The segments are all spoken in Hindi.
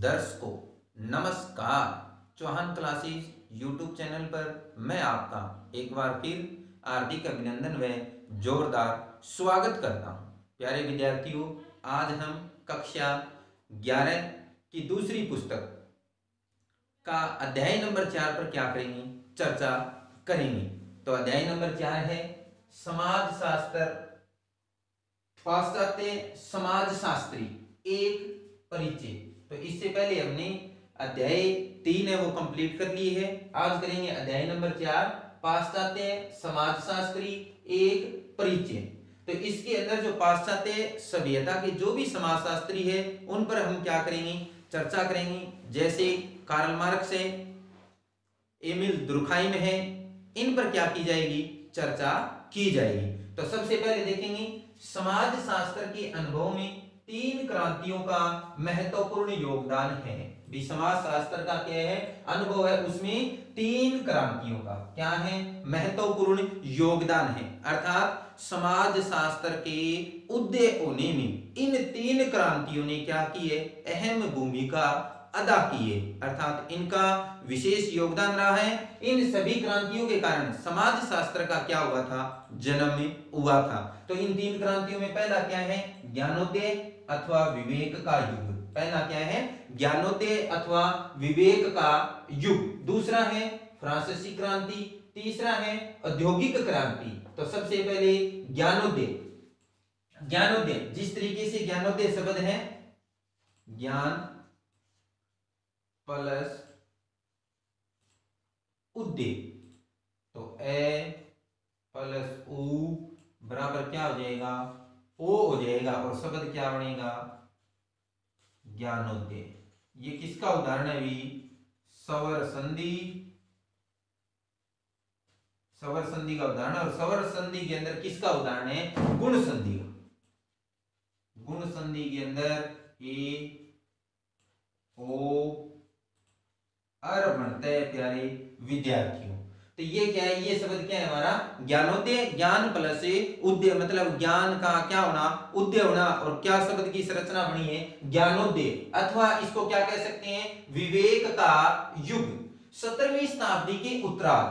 दर्शकों नमस्कार। चौहान क्लासेस यूट्यूब चैनल पर मैं आपका एक बार फिर हार्दिक अभिनंदन व जोरदार स्वागत करता हूं। प्यारे विद्यार्थियों, आज हम कक्षा 11 की दूसरी पुस्तक का अध्याय नंबर 4 पर क्या करेंगे, चर्चा करेंगे। तो अध्याय नंबर 4 है समाज शास्त्र, पाश्चात्य समाज शास्त्री एक परिचय। तो इससे पहले हमने अध्याय 3 है वो कंप्लीट कर ली है। आज करेंगे अध्याय नंबर 4 पाश्चात्य समाज शास्त्री एक परिचय। तो इसके अंदर जो पाश्चात्य सभ्यता के जो भी समाजशास्त्री है उन पर हम क्या करेंगे, चर्चा करेंगे। जैसे कार्ल मार्क्स है, एमिल दुर्खाइम है, इन पर क्या की जाएगी, चर्चा की जाएगी। तो सबसे पहले देखेंगे समाज शास्त्र के अनुभव में 3 क्रांतियों का महत्वपूर्ण योगदान है। भी समाज शास्त्र का क्या है, अनुभव है, उसमें 3 क्रांतियों का क्या है, महत्वपूर्ण योगदान है। अर्थात समाज शास्त्र के उदय होने में इन 3 क्रांतियों ने क्या की है, अहम भूमिका अदा की है। अर्थात इनका विशेष योगदान रहा है। इन सभी क्रांतियों के कारण समाज शास्त्र का क्या हुआ था, जन्म हुआ था। तो इन 3 क्रांतियों में पहला क्या है, ज्ञानोदय अथवा विवेक का युग। पहला क्या है, ज्ञानोदय अथवा विवेक का युग। दूसरा है फ्रांसीसी क्रांति। तीसरा है औद्योगिक क्रांति। तो सबसे पहले ज्ञानोदय। ज्ञानोदय जिस तरीके से ज्ञानोदय शब्द है, ज्ञान प्लस उदय, तो ए प्लस उ बराबर क्या हो जाएगा, ओ हो जाएगा, और शब्द क्या बनेगा, ज्ञानोदय। ये किसका उदाहरण है भी, सवर संधि, सवर संधि का उदाहरण। और सवर संधि के अंदर किसका उदाहरण है, गुण संधि का। गुण संधि के अंदर ए ओ अर बनता है प्यारे विद्यार्थियों। तो ये क्या है, ये शब्द क्या है हमारा, ज्ञानोदय। ज्ञान प्लस उदय मतलब ज्ञान का क्या होना, उदय होना। और क्या शब्द की संरचना बनी है, ज्ञानोदय, अथवा इसको क्या कह सकते हैं, विवेक का युग। 17वीं शताब्दी के उत्तरार्ध,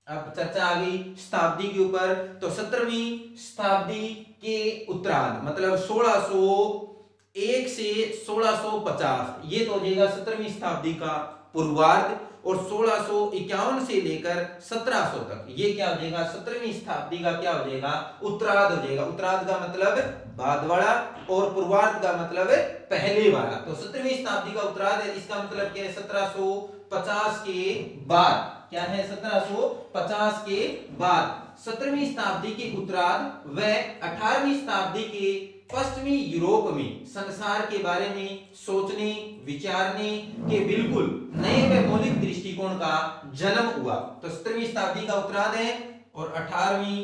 अब चर्चा आ गई शताब्दी के ऊपर, तो 17वीं शताब्दी के उत्तरार्ध मतलब 1601 से 1650, ये तो हो जाएगा 17वीं शताब्दी का पूर्वार्ध। और 1651 से लेकर 1700 तक ये क्या हो जाएगा, 17वीं शताब्दी का क्या हो जाएगा, उत्तरार्ध हो जाएगा। उत्तरार्ध का मतलब बाद वाला और पूर्वार्ध का मतलब पहले वाला। तो 17वीं शताब्दी का उत्तरार्ध है, इसका मतलब क्या है, 1750 के बाद। क्या है, 1750 के बाद 17वीं शताब्दी के उत्तरार्ध व 18वीं शताब्दी के पश्चिमी यूरोप में संसार के बारे में सोचने विचारने के बिल्कुल नए व मौलिक दृष्टिकोण का जन्म हुआ। तो 17वीं शताब्दी का उत्तरार्ध है। और 18वीं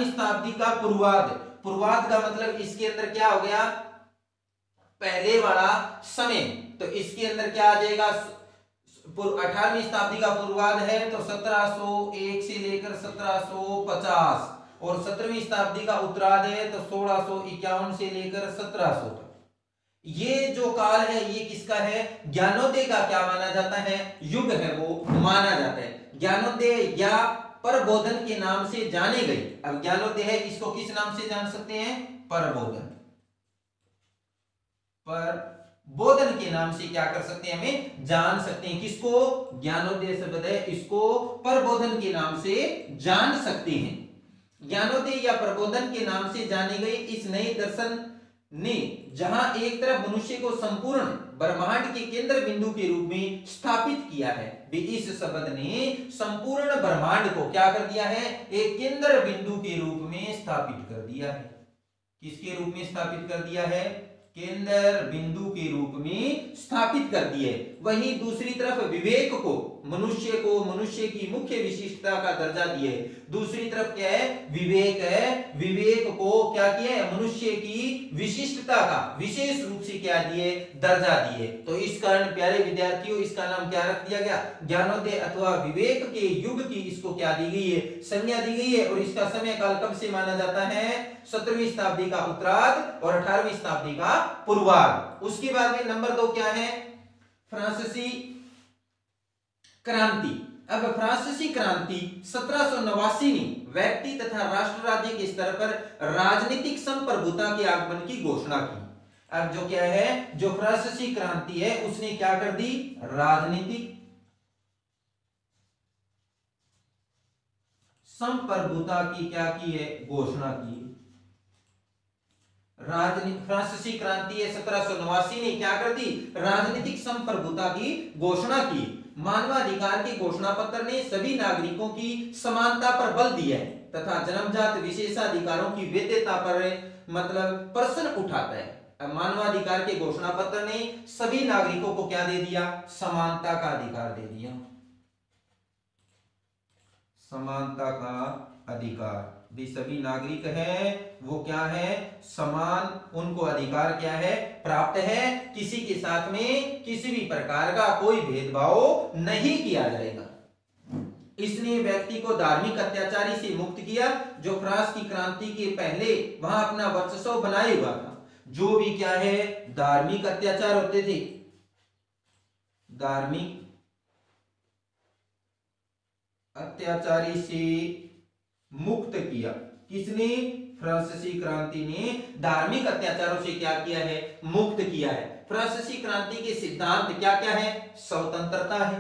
शताब्दी का पूर्वार्ध। पूर्वार्ध का मतलब इसके अंदर क्या हो गया, पहले वाला समय। तो इसके अंदर क्या आ जाएगा, 18वीं शताब्दी का पूर्वार्ध है तो 1701 से लेकर 1750, और 17वीं शताब्दी का उत्तरार्ध है तो 1651 से लेकर 1700 तक। ये जो काल है ये किसका है, ज्ञानोदय का क्या माना जाता है, युग है वो माना जाता है। ज्ञानोदय या परबोधन के नाम से जाने गई। अब ज्ञानोदय है, इसको किस नाम से जान सकते हैं, परबोधन। बोधन के नाम से क्या कर सकते हैं, हमें जान सकते हैं। किसको, ज्ञानोदय शब्द है, इसको प्रबोधन के नाम से जान सकते हैं। ज्ञानोदय या प्रबोधन के नाम से जाने गए इस नए दर्शन ने जहां एक तरफ मनुष्य को संपूर्ण ब्रह्मांड के केंद्र बिंदु के रूप में स्थापित किया है, इस शब्द ने संपूर्ण ब्रह्मांड को क्या कर दिया है, एक केंद्र बिंदु के रूप में स्थापित कर दिया है। किसके रूप में स्थापित कर दिया है, केंद्र बिंदु के रूप में स्थापित कर दिए। वहीं दूसरी तरफ विवेक को मनुष्य को मनुष्य की मुख्य विशिष्टता का दर्जा दिए। दूसरी तरफ क्या है, विवेक है, विवेक को क्या किया है, मनुष्य की विशिष्टता का विशेष रूप से क्या दिए, दर्जा दिए। तो इस कारण प्यारे विद्यार्थियों इसका नाम क्या रख दिया गया, ज्ञानोदय अथवा विवेक के युग की इसको क्या दी गई है, संज्ञा दी गई है। और इसका समय काल कब से माना जाता है, 17वीं शताब्दी का उत्तरार्ध और 18वीं शताब्दी का पूर्वार्ध। उसके बाद में नंबर 2 क्या है, फ्रांसीसी क्रांति। अब फ्रांसीसी क्रांति 1789 में व्यक्ति तथा राष्ट्र राज्य के स्तर पर राजनीतिक संप्रभुता के आगमन की घोषणा की। अब जो क्या है, जो फ्रांसीसी क्रांति है उसने क्या कर दी, राजनीतिक संप्रभुता की क्या की है, घोषणा की। फ्रांसीसी क्रांति 1789 ने क्या कर दी, राजनीतिक संप्रभुता की घोषणा की। मानवाधिकार के घोषणा पत्र ने सभी नागरिकों की समानता पर बल दिया है तथा जन्मजात विशेषाधिकारों की वैधता पर मतलब प्रश्न उठाता है। अब मानवाधिकार के घोषणा पत्र ने सभी नागरिकों को क्या दे दिया, समानता का अधिकार दे दिया, समानता का अधिकार भी सभी नागरिक हैं वो क्या है, समान, उनको अधिकार क्या है, प्राप्त है। किसी के साथ में किसी भी प्रकार का कोई भेदभाव नहीं किया जाएगा। इसने व्यक्ति को धार्मिक अत्याचारी से मुक्त किया जो फ्रांस की क्रांति के पहले वहां अपना वर्चस्व बनाए हुआ था। जो भी क्या है, धार्मिक अत्याचार होते थे, धार्मिक अत्याचारी से मुक्त किया। किसने, फ्रांसीसी क्रांति ने धार्मिक अत्याचारों से क्या किया है, मुक्त किया है। फ्रांसीसी क्रांति के सिद्धांत क्या क्या है, स्वतंत्रता है,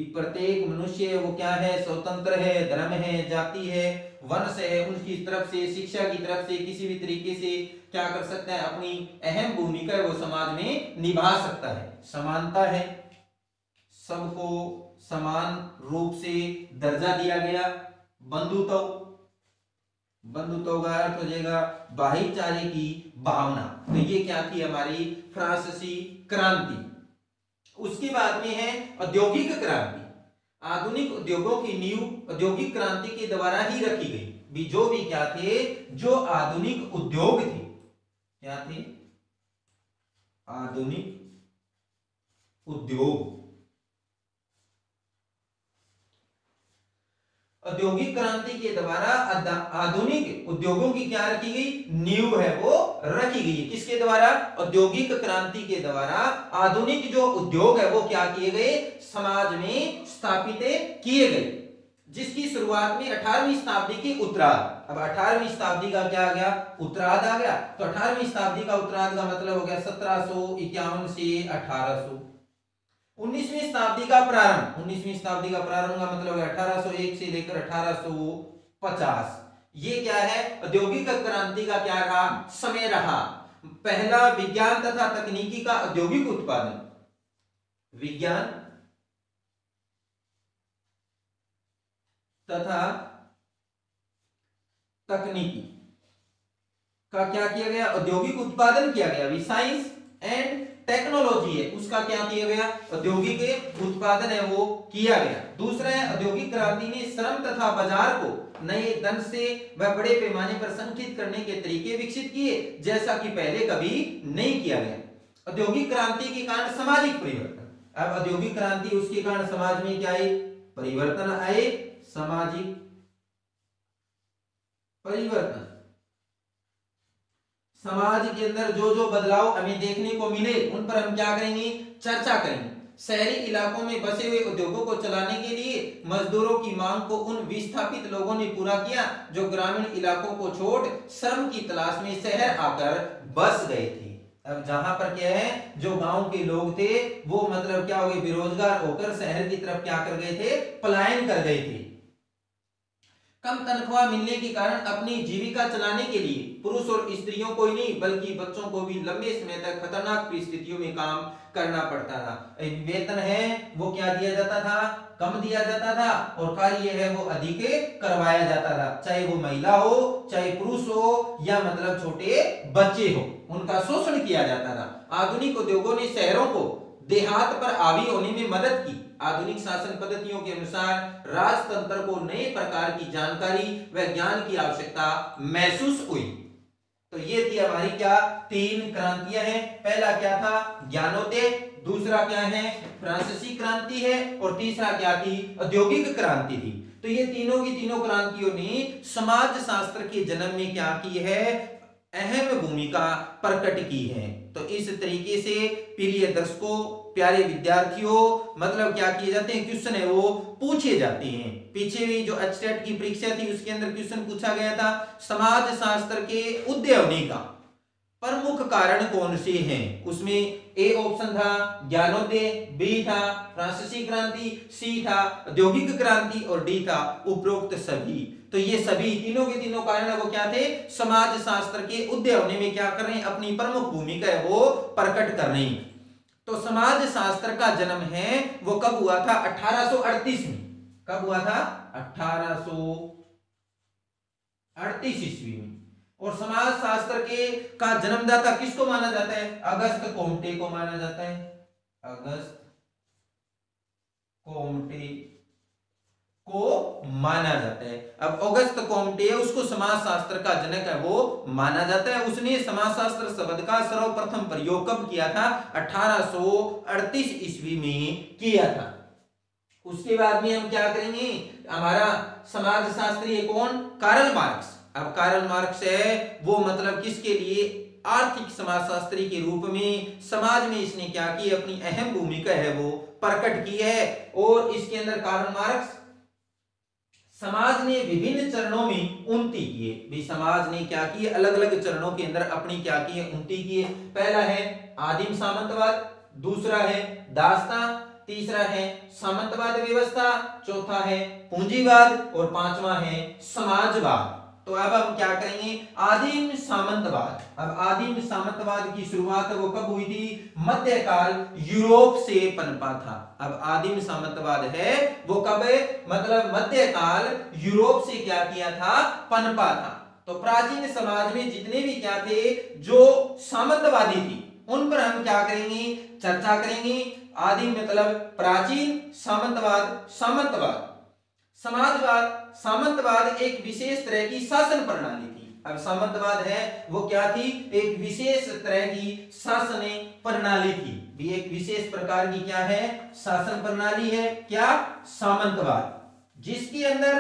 प्रत्येक मनुष्य वो क्या है, स्वतंत्र है, धर्म है, जाति है, वंश है, उनकी तरफ से, शिक्षा की तरफ से किसी भी तरीके से क्या कर सकता है, अपनी अहम भूमिका वो समाज में निभा सकता है। समानता है, सबको समान रूप से दर्जा दिया गया। बंधुत्व, बंधुत्व का अर्थ हो जाएगा भाईचारे की भावना। तो ये क्या थी हमारी फ्रांसीसी क्रांति। उसके बाद में है औद्योगिक क्रांति। आधुनिक उद्योगों की नींव औद्योगिक क्रांति के द्वारा ही रखी गई। जो भी क्या थे, जो आधुनिक उद्योग थे, क्या थे, आधुनिक उद्योग। औद्योगिक क्रांति के द्वारा आधुनिक उद्योगों की क्या रखी गई, नींव है वो रखी गई। किसके द्वारा, औद्योगिक क्रांति के द्वारा आधुनिक जो उद्योग है वो क्या किए गए, समाज में स्थापित किए गए, जिसकी शुरुआत में 18वीं शताब्दी की उत्तरार्ध। अब 18वीं शताब्दी का क्या आ गया, उत्तरार्ध आ गया। तो 18वीं शताब्दी का उत्तरार्ध का मतलब हो गया 1751 से 1800। 19वीं शताब्दी का प्रारंभ, 19वीं शताब्दी का प्रारंभ का मतलब है 1801 से लेकर 1850। ये क्या है, औद्योगिक क्रांति का क्या रहा, समय रहा। पहला विज्ञान तथा तकनीकी का औद्योगिक उत्पादन, विज्ञान तथा तकनीकी का क्या किया गया, औद्योगिक उत्पादन किया गया। साइंस एंड टेक्नोलॉजी है उसका क्या किया गया, औद्योगिक उत्पादन है वो किया गया। दूसरा है औद्योगिक क्रांति ने श्रम तथा बाजार को नए ढंग से व बड़े पैमाने पर संगठित करने के तरीके विकसित किए, जैसा कि पहले कभी नहीं किया गया। औद्योगिक क्रांति के कारण सामाजिक परिवर्तन। अब औद्योगिक क्रांति उसके कारण समाज में क्या आए, परिवर्तन आए, सामाजिक परिवर्तन। समाज के अंदर जो जो बदलाव हमें देखने को मिले उन पर हम क्या करेंगे, चर्चा करेंगे। शहरी इलाकों में बसे हुए उद्योगों को चलाने के लिए मजदूरों की मांग को उन विस्थापित लोगों ने पूरा किया जो ग्रामीण इलाकों को छोड़ श्रम की तलाश में शहर आकर बस गए थे। अब जहां पर क्या है, जो गांव के लोग थे वो मतलब क्या हो गए, बेरोजगार होकर शहर की तरफ क्या कर गए थे, पलायन कर गए थे। कम तनख्वाह मिलने के कारण अपनी जीविका चलाने के लिए पुरुष और स्त्रियों को ही नहीं बल्कि बच्चों को भी लंबे समय तक खतरनाक परिस्थितियों में काम करना पड़ता था। वेतन है वो क्या दिया जाता था, कम दिया जाता था, और कार्य है वो अधिक करवाया जाता था। चाहे वो महिला हो, चाहे पुरुष हो, या मतलब छोटे बच्चे हो, उनका शोषण किया जाता था। आधुनिक उद्योगों ने शहरों को देहात पर हावी होने में मदद की। आधुनिक शासन पद्धतियों के अनुसार राजतंत्र को नए प्रकार की जानकारी व ज्ञान की आवश्यकता महसूस हुई। तो ये थी हमारी क्या 3 क्रांतियां हैं। पहला क्या था ज्ञानोदय, दूसरा क्या है फ्रांसीसी क्रांति है, और तीसरा क्या थी औद्योगिक क्रांति थी। तो ये तीनों की तीनों क्रांतियों ने समाज शास्त्र के जन्म में क्या की है, अहम भूमिका प्रकट की है। तो इस तरीके से प्रिय दर्शकों, प्यारे विद्यार्थियों, मतलब क्या किए जाते हैं, क्वेश्चन है वो पूछे जाते हैं। पीछे भी जो एचटेट की परीक्षा थी उसके अंदर क्वेश्चन पूछा गया था, समाज शास्त्र के उदय होने का प्रमुख कारण कौन से हैं। उसमें ए ऑप्शन था ज्ञानोदय, बी था फ्रांसीसी क्रांति, सी था औद्योगिक क्रांति, और डी था उपरोक्त सभी। तो ये सभी तीनों के तीनों कारण वो क्या थे, समाज शास्त्र के उदय होने में क्या कर रहे हैं, अपनी प्रमुख भूमिका है वो प्रकट कर रहे हैं। तो समाज शास्त्र का जन्म है वो कब हुआ था, 1838 में। कब हुआ था, 1838 ईस्वी में। और समाज शास्त्र के का जन्मदाता किसको माना जाता है, अगस्त कोम्टे को माना जाता है। अगस्त कोम्टे को माना जाता है। अब अगस्त कोम्टे उसको समाज शास्त्र का जनक है वो माना जाता है। उसने समाज शास्त्र शब्द का सर्वप्रथम प्रयोग कब किया था, 1838 ईस्वी में किया था। उसके बाद में हम क्या करेंगे, हमारा समाज शास्त्री है कौन, कार्ल मार्क्स। अब कार्ल मार्क्स है वो मतलब किसके लिए, आर्थिक समाजशास्त्री के रूप में समाज में इसने क्या की, अपनी अहम भूमिका है वो प्रकट की है। और इसके अंदर कार्ल मार्क्स समाज ने विभिन्न चरणों में उन्नति की है। भी समाज ने क्या की, अलग अलग चरणों के अंदर अपनी क्या की है, उन्नति की है। पहला है आदिम सामंतवाद, दूसरा है दासता, तीसरा है सामंतवाद व्यवस्था, चौथा है पूंजीवाद, और पांचवा है समाजवाद। तो अब हम क्या करेंगे, आदिम सामंतवाद। अब आदिम सामंतवाद की शुरुआत वो कब हुई थी, मध्यकाल यूरोप से पनपा था। अब आदिम सामंतवाद है वो कब है, मतलब मध्यकाल यूरोप से क्या किया था, पनपा था। तो प्राचीन समाज में जितने भी क्या थे जो सामंतवादी थी उन पर हम क्या करेंगे, चर्चा करेंगे। आदिम मतलब प्राचीन, सामंतवाद सामंतवाद, समाजवाद सामंतवाद एक विशेष तरह की शासन प्रणाली थी। अब सामंतवाद है वो क्या थी, एक विशेष तरह की शासन प्रणाली थी। भी एक विशेष प्रकार की क्या है, शासन प्रणाली है क्या, सामंतवाद, जिसके अंदर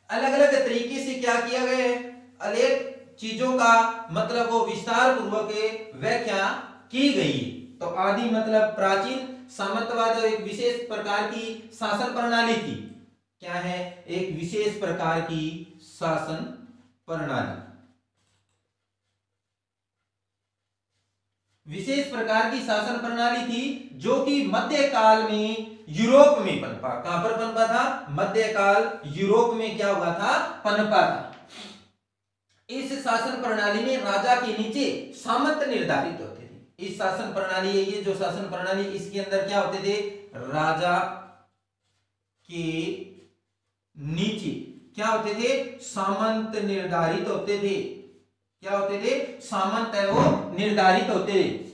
अलग अलग तरीके से क्या किया गया है, अनेक चीजों का मतलब वो विस्तार पूर्वक व्याख्या की गई। तो आदि मतलब प्राचीन, सामंतवाद एक विशेष प्रकार की शासन प्रणाली थी। क्या है, एक विशेष प्रकार की शासन प्रणाली, विशेष प्रकार की शासन प्रणाली थी जो कि मध्यकाल में यूरोप में पनपा। कहां पर पनपा था, मध्यकाल यूरोप में क्या हुआ था, पनपा था। इस शासन प्रणाली में राजा के नीचे सामंत निर्धारित होते थे। इस शासन प्रणाली, ये जो शासन प्रणाली, इसके अंदर क्या होते थे, राजा के नीचे क्या होते थे, सामंत निर्धारित होते थे। क्या होते थे, सामंत है वो निर्धारित होते थे।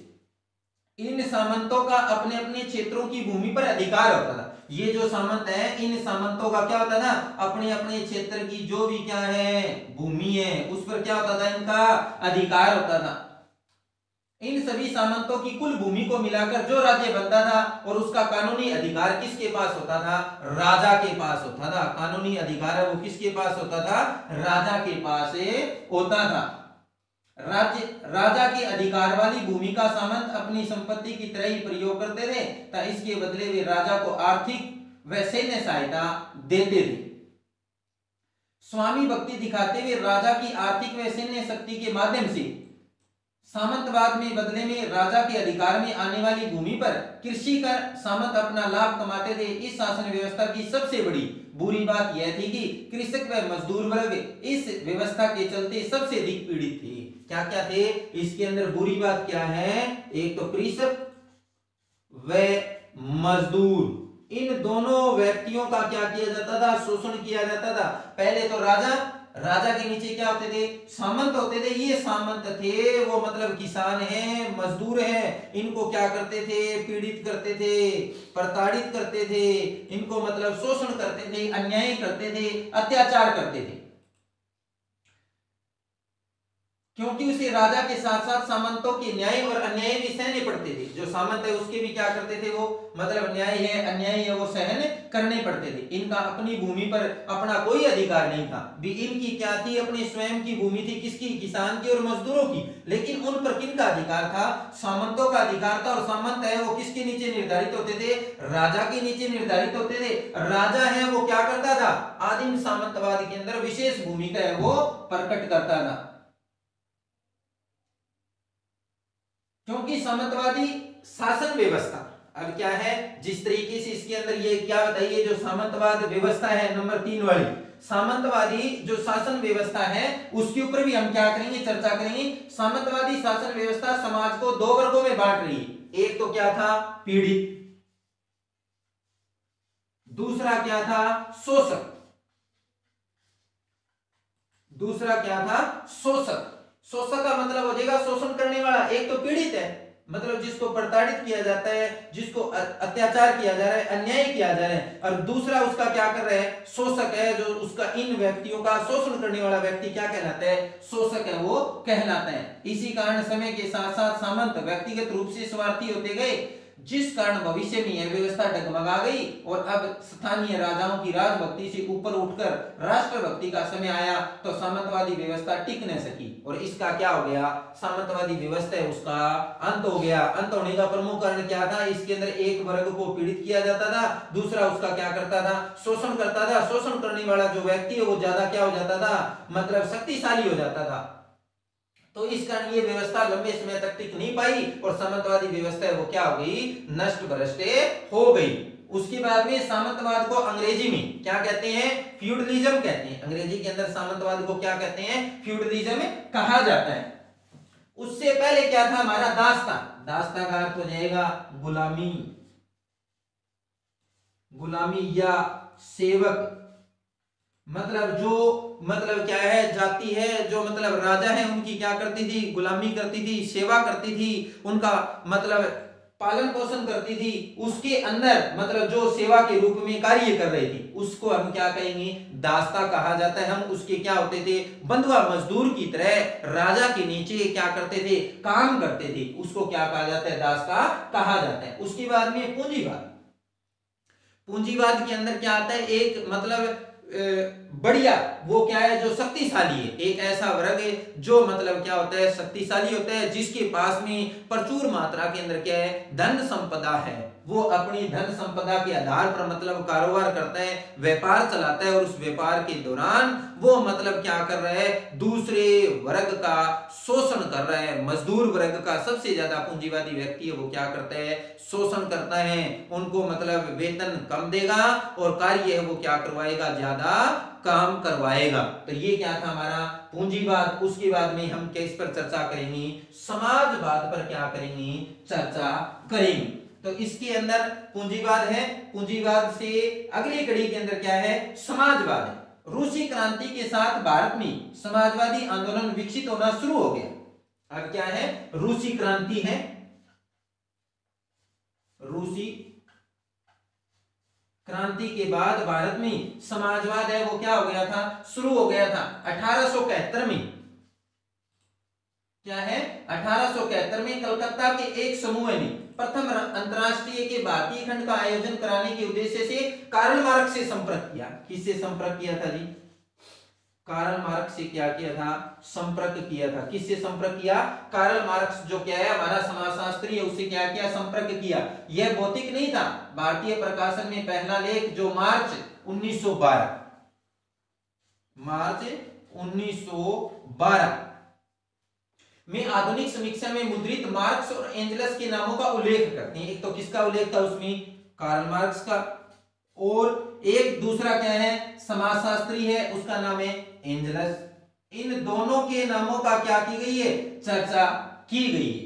इन सामंतों का अपने अपने क्षेत्रों की भूमि पर अधिकार होता था। ये जो सामंत है, इन सामंतों का क्या होता था, अपने अपने क्षेत्र की जो भी क्या है भूमि है उस पर क्या होता था, इनका अधिकार होता था। इन सभी सामंतों की कुल भूमि को मिलाकर जो राज्य बनता था और उसका कानूनी अधिकार किसके पास होता था, राजा के पास होता था। कानूनी अधिकार है वो किसके पास होता था, राजा के पास होता था। राजा के अधिकार वाली भूमि का सामंत अपनी संपत्ति की तरह ही प्रयोग करते थे, तो इसके बदले वे राजा को आर्थिक व सैन्य सहायता देते थे। स्वामी भक्ति दिखाते हुए राजा की आर्थिक व सैन्य शक्ति के माध्यम से सामंतवाद में बदले में राजा के अधिकार में आने वाली भूमि पर कृषि कर सामंत अपना लाभ कमाते थे। इस शासन व्यवस्था की सबसे बड़ी बुरी बात यह थी कि कृषक व मजदूर वर्ग इस व्यवस्था के चलते सबसे अधिक पीड़ित थे। क्या क्या थे इसके अंदर बुरी बात क्या है, एक तो कृषक व मजदूर, इन दोनों व्यक्तियों का क्या किया जाता था, शोषण किया जाता था। पहले तो राजा राजा के नीचे क्या होते थे, सामंत होते थे। ये सामंत थे वो मतलब किसान हैं, मजदूर हैं, इनको क्या करते थे, पीड़ित करते थे, प्रताड़ित करते थे, इनको मतलब शोषण करते थे, अन्याय करते थे, अत्याचार करते थे। क्योंकि उसे राजा के साथ साथ सामंतों के न्याय और अन्याय भी सहने पड़ते थे। जो सामंत है उसके भी क्या करते थे, वो मतलब न्याय है अन्याय है वो सहन करने पड़ते थे। इनका अपनी भूमि पर अपना कोई अधिकार नहीं था। भी इनकी क्या थी, अपनी स्वयं की भूमि थी, किसकी, किसान की और मजदूरों की। लेकिन उन पर किनका अधिकार था, सामंतों का अधिकार था। और सामंत है वो किसके नीचे निर्धारित होते थे, राजा के नीचे निर्धारित होते थे। राजा है वो क्या करता था, आदिम सामंतवाद के अंदर विशेष भूमिका है वो प्रकट करता था। क्योंकि सामंतवादी शासन व्यवस्था, अब क्या है, जिस तरीके से इसके अंदर ये क्या बताइए, जो सामंतवाद व्यवस्था है नंबर 3 वाली, सामंतवादी जो शासन व्यवस्था है उसके ऊपर भी हम क्या करेंगे, चर्चा करेंगे। सामंतवादी शासन व्यवस्था समाज को दो वर्गों में बांट रही है। एक तो क्या था, पीड़ित, दूसरा क्या था, शोषक। दूसरा क्या था, शोषक। शोषक का मतलब हो जाएगा शोषण करने वाला। एक तो पीड़ित है, मतलब जिसको प्रताड़ित किया जाता है, जिसको अत्याचार किया जा रहा है, अन्याय किया जा रहा है। और दूसरा उसका क्या कर रहा है, शोषक है, जो उसका इन व्यक्तियों का शोषण करने वाला व्यक्ति क्या कहलाता है, शोषक है वो कहलाता है। इसी कारण समय के साथ साथ सामंत व्यक्तिगत रूप से स्वार्थी होते गए, जिस कारण भविष्य में यह व्यवस्था डगमगा गई और अब स्थानीय राजाओं की राजभक्ति से ऊपर उठकर राष्ट्रभक्ति का समय आया तो सामंतवादी व्यवस्था टिक न सकी और इसका क्या हो गया, सामंतवादी व्यवस्था है उसका अंत हो गया। अंत होने का प्रमुख कारण क्या था, इसके अंदर एक वर्ग को पीड़ित किया जाता था, दूसरा उसका क्या करता था, शोषण करता था। शोषण करने वाला जो व्यक्ति है वो ज्यादा क्या हो जाता था, मतलब शक्तिशाली हो जाता था। तो इस कारण ये व्यवस्था लंबे समय तक टिक नहीं पाई और सामंतवादी व्यवस्था है वो क्या हो गई, नष्ट भ्रष्ट हो गई। उसके बाद में सामंतवाद को अंग्रेजी में क्या कहते हैं, फ्यूडलिज्म कहते हैं। अंग्रेजी के अंदर सामंतवाद को क्या कहते हैं, फ्यूडलिज्म कहा जाता है। उससे पहले क्या था हमारा, दास्ता। दास्ता का अर्थ हो जाएगा गुलामी, गुलामी या सेवक। मतलब जो मतलब क्या है, जाति है, जो मतलब राजा है उनकी क्या करती थी, गुलामी करती थी, सेवा करती थी, उनका मतलब पालन पोषण करती थी। उसके अंदर मतलब जो सेवा के रूप में कार्य कर रही थी उसको हम क्या कहेंगे, दास्ता कहा जाता है। हम उसके क्या होते थे, बंधुआ मजदूर की तरह राजा के नीचे क्या करते थे, काम करते थे। उसको क्या कहा जाता है, दास्ता कहा जाता है। उसके बाद में पूंजीवाद। पूंजीवाद के अंदर क्या आता है, एक मतलब बढ़िया वो क्या है, जो शक्तिशाली है, एक ऐसा वर्ग है जो मतलब क्या होता है, शक्तिशाली होता है, जिसके पास में प्रचुर मात्रा के अंदर क्या है, धन संपदा है। वो अपनी धन संपदा के आधार पर मतलब कारोबार करता है, व्यापार चलाता है और उस व्यापार के दौरान वो मतलब क्या कर रहा है, दूसरे वर्ग का शोषण कर रहा है। मजदूर वर्ग का सबसे ज्यादा पूंजीवादी व्यक्ति है वो क्या करता है, शोषण करता है। उनको मतलब वेतन कम देगा और कार्य है वो क्या करवाएगा, ज्यादा काम करवाएगा। तो ये क्या था हमारा पूंजीवाद। उसके बाद में हम किस पर चर्चा करेंगे, समाजवाद पर क्या करेंगे, चर्चा करेंगे। तो इसके अंदर पूंजीवाद है, पूंजीवाद से अगली कड़ी के अंदर क्या है, समाजवाद है। रूसी क्रांति के साथ भारत में समाजवादी आंदोलन विकसित होना शुरू हो गया। अब क्या है, रूसी क्रांति है, रूसी क्रांति के बाद भारत में समाजवाद है वो क्या हो गया था, शुरू हो गया था। 1871 में क्या है, 1871 में कलकत्ता के एक समूह ने प्रथम अंतरराष्ट्रीय के भारतीय खंड का आयोजन कराने के उद्देश्य से कार्ल मार्क्स से संपर्क किया। किससे संपर्क किया था जी, कार्ल मार्क्स से क्या किया था, संपर्क किया था। किससे संपर्क किया, कार्ल मार्क्स जो क्या है हमारा समाजशास्त्री है, उससे क्या किया, संपर्क किया। यह भौतिक नहीं था। भारतीय प्रकाशन में पहला लेख जो मार्च 1912 में आधुनिक समीक्षा में मुद्रित मार्क्स और एंजल्स के नामों का उल्लेख करते हैं। एक तो किसका उल्लेख था उसमें, कार्ल मार्क्स का, और एक दूसरा क्या है, समाजशास्त्री है उसका नाम है एंजल्स। इन दोनों के नामों का क्या की गई है, चर्चा की गई है।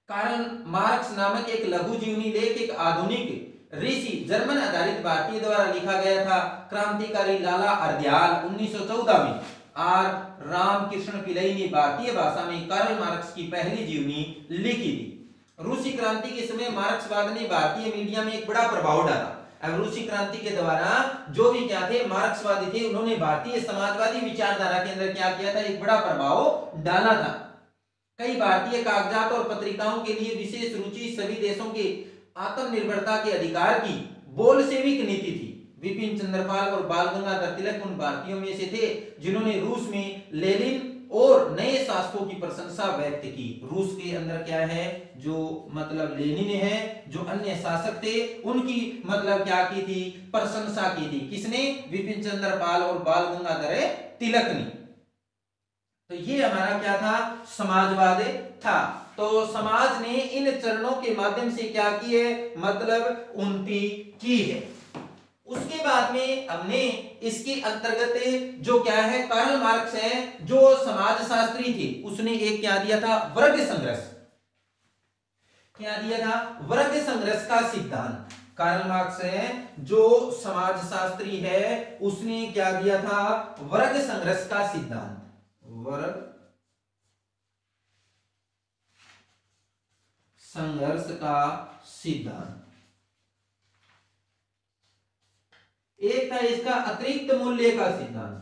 कार्ल मार्क्स नामक एक लघु जीवनी लेख एक आधुनिक ऋषि जर्मन आधारित भारतीय द्वारा लिखा गया था। क्रांतिकारी लाला हरदयाल 1914 में। आर रामकृष्ण पिल्लई ने भारतीय भाषा में कार्ल मार्क्स की पहली जीवनी लिखी थी। रूसी क्रांति के समय मार्क्सवाद ने भारतीय मीडिया में एक बड़ा प्रभाव डाला। अब रूसी क्रांति के द्वारा जो भी क्या थे मार्क्सवादी थे, उन्होंने भारतीय समाजवादी विचारधारा के अंदर क्या किया था, एक बड़ा प्रभाव डाला था। कई भारतीय कागजात और पत्रिकाओं के लिए विशेष रुचि सभी देशों के आत्मनिर्भरता के अधिकार की बोल्शेविक नीति थी। विपिन चंद्रपाल और बाल गंगाधर तिलक उन भारतीयों में से थे जिन्होंने रूस में लेनिन और नए शासकों की प्रशंसा व्यक्त की। रूस के अंदर क्या है, जो मतलब लेनिन है, जो अन्य शासक थे, उनकी मतलब क्या की थी, प्रशंसा की थी। किसने? विपिन चंद्रपाल और बाल गंगाधर तिलक ने। तो ये हमारा क्या था, समाजवाद था। तो समाज ने इन चरणों के माध्यम से क्या की है, मतलब उन्नति की है। उसके बाद में हमने इसके अंतर्गत जो क्या है, कार्ल मार्क्स है जो समाजशास्त्री थे, उसने एक क्या दिया था, वर्ग संघर्ष। क्या दिया था, वर्ग संघर्ष का सिद्धांत। कार्ल मार्क्स है जो समाजशास्त्री है, उसने क्या दिया था, वर्ग संघर्ष का सिद्धांत। वर्ग संघर्ष का सिद्धांत। एक था इसका अतिरिक्त मूल्य का सिद्धांत।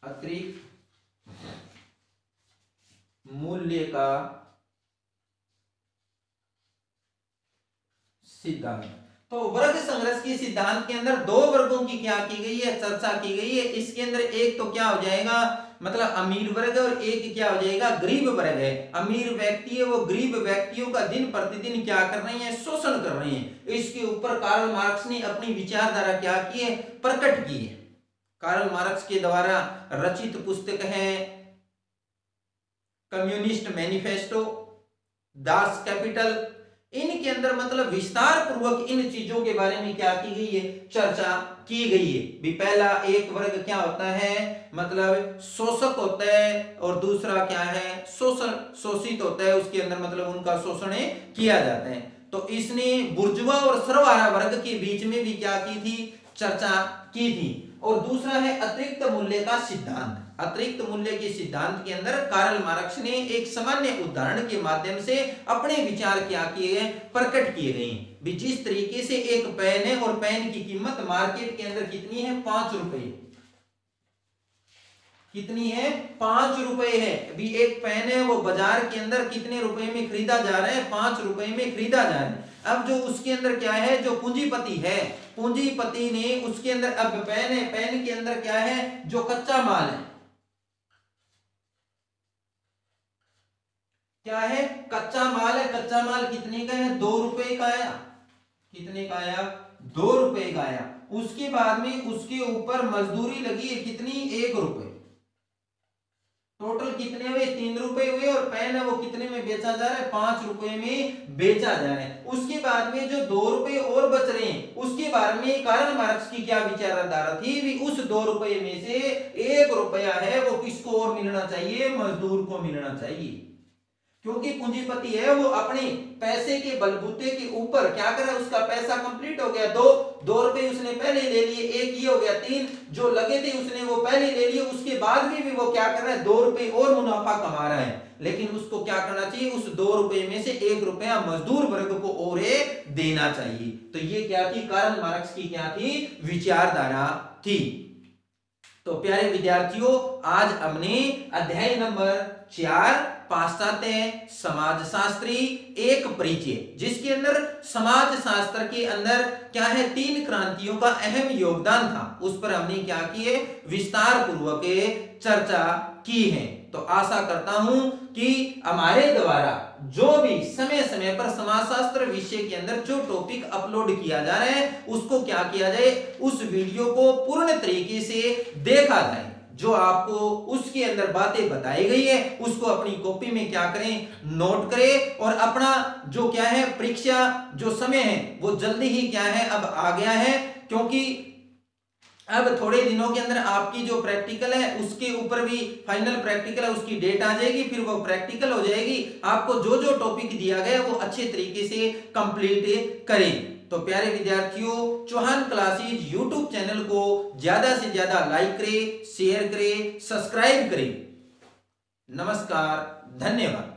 अतिरिक्त मूल्य का सिद्धांत। तो वर्ग संघर्ष के सिद्धांत के अंदर दो वर्गों की क्या की गई है, चर्चा की गई है। इसके अंदर एक तो क्या हो जाएगा, मतलब अमीर वर्ग, और एक क्या हो जाएगा, गरीब वर्ग है। अमीर व्यक्ति है वो गरीब व्यक्तियों का दिन प्रतिदिन क्या कर रहे हैं, शोषण कर रहे हैं। इसके ऊपर कार्ल मार्क्स ने अपनी विचारधारा क्या की है, प्रकट की है। कार्ल मार्क्स के द्वारा रचित पुस्तक है कम्युनिस्ट मैनिफेस्टो, दास कैपिटल। इनके अंदर मतलब विस्तार पूर्वक इन चीजों के बारे में क्या की गई है, चर्चा की गई है। भी पहला एक वर्ग क्या होता है, मतलब शोषक होता है, और दूसरा क्या है, शोषण, शोषित होता है। उसके अंदर मतलब उनका शोषण किया जाता है। तो इसने बुर्जुआ और सर्वहारा वर्ग के बीच में भी क्या की थी, चर्चा की थी। और दूसरा है अतिरिक्त मूल्य का सिद्धांत। अतिरिक्त मूल्य के सिद्धांत के अंदर कार्ल मार्क्स ने एक सामान्य उदाहरण के माध्यम से अपने विचार क्या किए गए, प्रकट किए गए हैं। जिस तरीके से एक पेन है और पेन की कीमत मार्केट के अंदर कितनी है, 5 रुपए। कितनी है, 5 रुपए है। अभी एक पेन है वो बाजार के अंदर कितने रुपए में खरीदा जा रहा है, 5 रुपए में खरीदा जा रहा है। अब जो उसके अंदर क्या है, जो पूंजीपति है, पूंजीपति ने उसके अंदर, अब पेन है, पेन के अंदर क्या है, जो कच्चा माल है, क्या है, कच्चा माल है। कच्चा माल कितने का है, 2 रुपए का आया। कितने का आया, 2 रुपए का आया। उसके बाद में उसके ऊपर मजदूरी लगी है कितनी, 1 रुपए। टोटल कितने हुए, 3 रुपए हुए। और पेन है वो कितने में बेचा जा रहा है, 5 रुपए में बेचा जा रहा है। उसके बाद में जो 2 रुपए और बच रहे हैं, उसके बारे में कार्ल मार्क्स की क्या विचारधारा थी, भी उस 2 रुपए में से 1 रुपया है वो किसको और मिलना चाहिए, मजदूर को मिलना चाहिए। क्योंकि पूंजीपति है वो अपने पैसे के बलबूते के ऊपर क्या करे, उसका पैसा कंप्लीट हो गया, 2 रुपए उसने पहले ले लिए, एक ये हो गया 3 जो लगे थे उसने वो पहले ले लिए। उसके बाद भी वो क्या कर रहा है, 2 रुपए और मुनाफा कमा रहा है। लेकिन उसको क्या करना चाहिए, उस 2 रुपए में से 1 रुपया मजदूर वर्ग को और देना चाहिए। तो ये क्या थी, कार्ल मार्क्स की क्या थी, विचारधारा थी। तो प्यारे विद्यार्थियों, आज हमने अध्याय नंबर 4 पाश्चात्य समाजशास्त्री एक परिचय, जिसके अंदर समाजशास्त्र के अंदर क्या है, 3 क्रांतियों का अहम योगदान था, उस पर हमने क्या की है, विस्तार पूर्वक चर्चा की है। तो आशा करता हूं कि हमारे द्वारा जो भी समय समय पर समाजशास्त्र विषय के अंदर जो टॉपिक अपलोड किया जा रहा है, उसको क्या किया जाए, उस वीडियो को पूर्ण तरीके से देखा जाए। जो आपको उसके अंदर बातें बताई गई है उसको अपनी कॉपी में क्या करें, नोट करें। और अपना जो क्या है, परीक्षा जो समय है वो जल्दी ही क्या है, अब आ गया है। क्योंकि अब थोड़े दिनों के अंदर आपकी जो प्रैक्टिकल है उसके ऊपर भी फाइनल प्रैक्टिकल है उसकी डेट आ जाएगी, फिर वो प्रैक्टिकल हो जाएगी। आपको जो जो टॉपिक दिया गया वो अच्छे तरीके से कंप्लीट करें। तो प्यारे विद्यार्थियों, चौहान क्लासेज यूट्यूब चैनल को ज्यादा से ज्यादा लाइक करें, शेयर करें, सब्सक्राइब करें। नमस्कार, धन्यवाद।